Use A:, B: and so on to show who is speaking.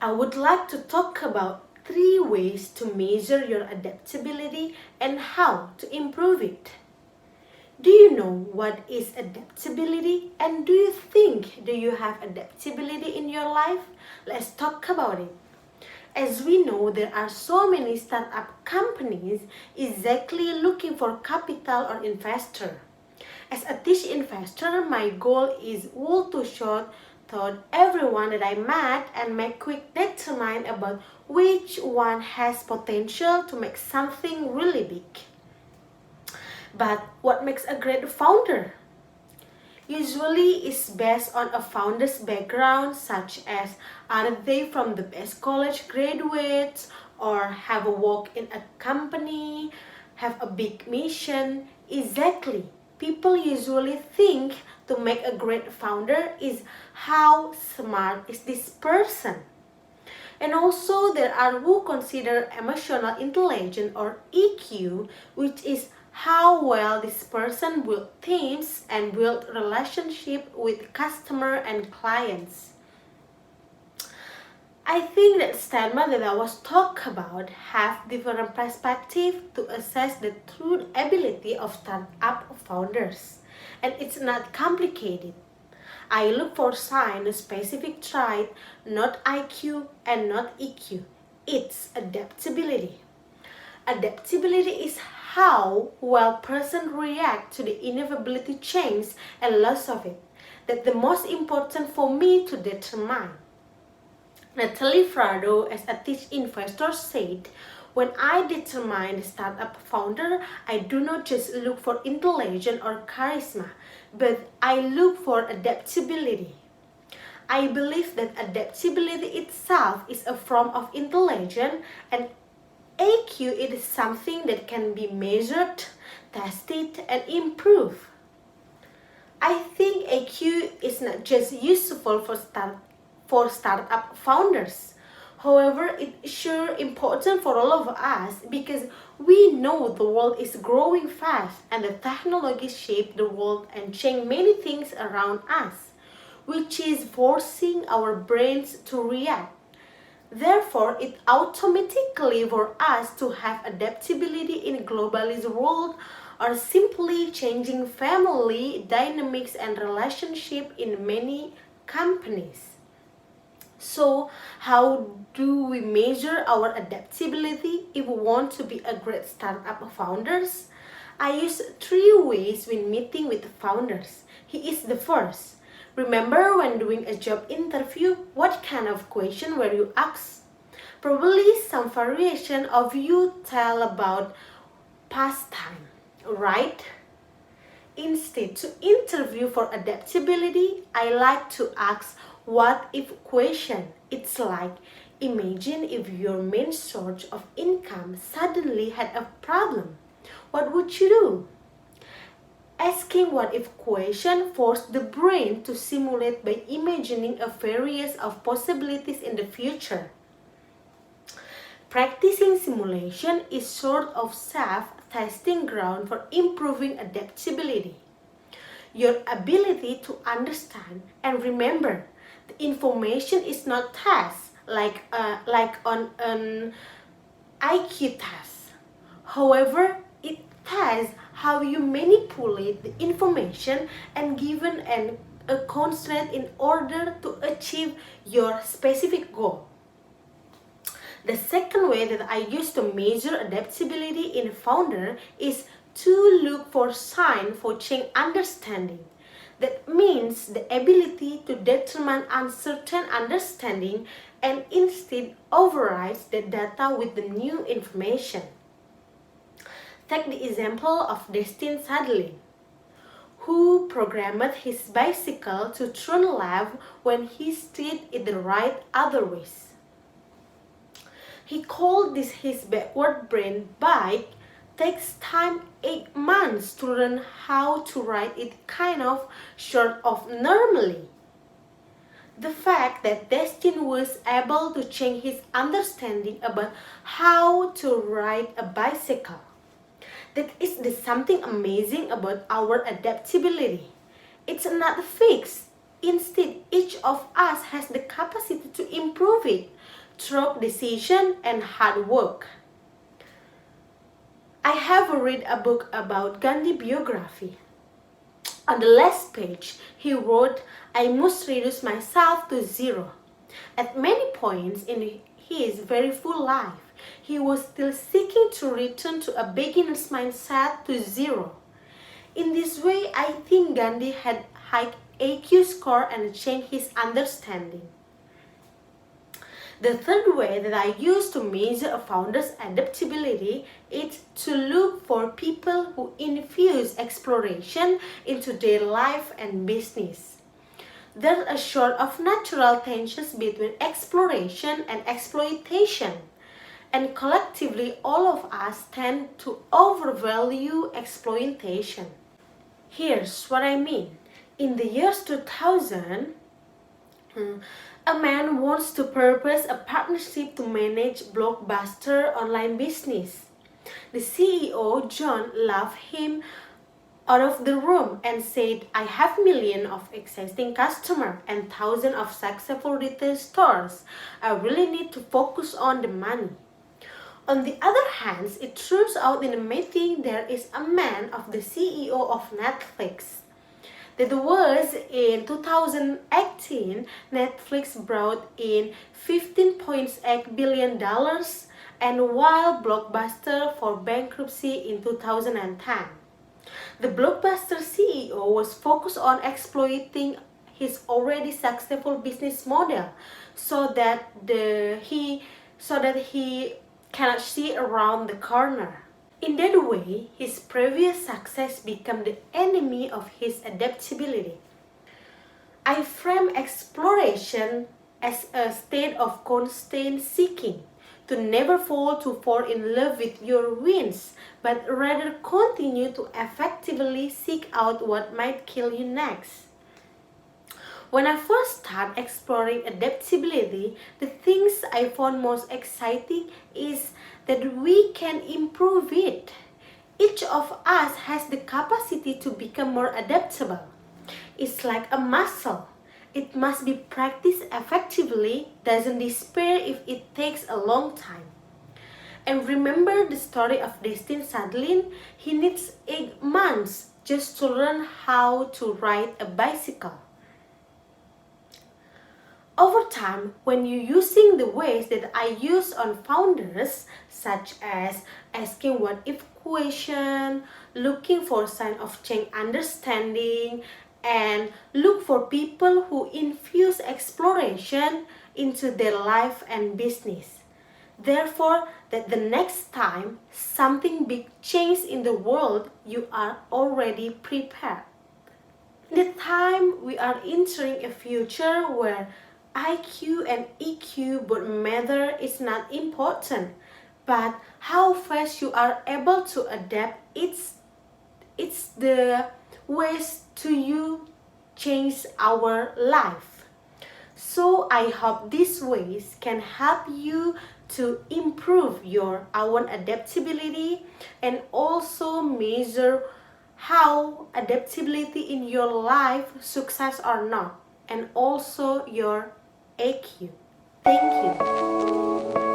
A: I would like to talk about 3 ways to measure your adaptability and how to improve it. Do you know what is adaptability, and do you have adaptability in your life? Let's talk about it. As we know, there are so many startup companies exactly looking for capital or investor. As a teach investor, my goal is all to show to everyone that I met and make quick determine about which one has potential to make something really big. But what makes a great founder? Usually is based on a founder's background, such as are they from the best college graduates or have a work in a company, have a big mission. Exactly. People usually think to make a great founder is how smart is this person. And also there are who consider emotional intelligence or EQ, which is how well this person build teams and build relationship with customer and clients. I think that statement that I was talk about have different perspective to assess the true ability of startup founders. And it's not complicated. I look for sign specific trait, not IQ and not EQ. It's adaptability. Adaptability is how well person react to the inevitability change and loss of it. That's the most important for me to determine. Natalie Frado, as a teach investor, said, when I determine the startup founder, I do not just look for intelligence or charisma, but I look for adaptability. I believe that adaptability itself is a form of intelligence, and AQ is something that can be measured, tested, and improved. I think AQ is not just useful for startup founders. However, it's sure important for all of us because we know the world is growing fast and the technology shape the world and change many things around us, which is forcing our brains to react. Therefore, it automatically for us to have adaptability in a globalized world or simply changing family dynamics and relationship in many companies. So, how do we measure our adaptability if we want to be a great startup founders? I use 3 ways when meeting with founders. He is the first. Remember when doing a job interview, what kind of question were you asked? Probably some variation of you tell about past time, right? Instead, to interview for adaptability, I like to ask what if question. It's like, imagine if your main source of income suddenly had a problem. What would you do? Asking what if question forces the brain to simulate by imagining a various of possibilities in the future. Practicing simulation is sort of self-testing ground for improving adaptability. Your ability to understand and remember the information is not test like on an IQ test. However, it tests how you manipulate the information and given a constraint in order to achieve your specific goal. The second way that I use to measure adaptability in a founder is to look for signs for change understanding. That means the ability to determine uncertain understanding and instead overrides the data with the new information. Take the example of Destin Sadley, who programmed his bicycle to turn left when he steered it the right other ways. He called this his backward brain bike takes time 8 months to learn how to ride it kind of short of normally. The fact that Destin was able to change his understanding about how to ride a bicycle. That is the something amazing about our adaptability. It's not fixed. Instead, each of us has the capacity to improve it through decision and hard work. I have read a book about Gandhi biography. On the last page, he wrote, "I must reduce myself to zero." At many points in his very full life, he was still seeking to return to a beginner's mindset to zero. In this way, I think Gandhi had high AQ score and changed his understanding. The third way that I use to measure a founder's adaptability is to look for people who infuse exploration into their life and business. There's a sort of natural tensions between exploration and exploitation, and collectively all of us tend to overvalue exploitation. Here's what I mean. In the years 2000, a man wants to purpose a partnership to manage blockbuster online business. The CEO, John, laughed him out of the room and said, "I have millions of existing customers and thousands of successful retail stores. I really need to focus on the money." On the other hand, it turns out in the meeting there is a man of the CEO of Netflix. That was in 2018, Netflix brought in $15.8 billion, and while Blockbuster for bankruptcy in 2010. The Blockbuster CEO was focused on exploiting his already successful business model so that he cannot see around the corner. In that way, his previous success became the enemy of his adaptability. I frame exploration as a state of constant seeking, to never fall in love with your wins, but rather continue to effectively seek out what might kill you next. When I first started exploring adaptability, the things I found most exciting is that we can improve it. Each of us has the capacity to become more adaptable. It's like a muscle. It must be practiced effectively, doesn't despair if it takes a long time. And remember the story of Destin Sadlin? He needs 8 months just to learn how to ride a bicycle. Over time, when you're using the ways that I use on founders, such as asking what-if question, looking for signs of change understanding, and look for people who infuse exploration into their life and business. Therefore, that the next time something big changes in the world, you are already prepared. In the time we are entering a future where IQ and EQ both matter is not important, but how fast you are able to adapt, it's the ways to you change our life. So I hope these ways can help you to improve your own adaptability and also measure how adaptability in your life, success or not, and also your AQ. Thank you.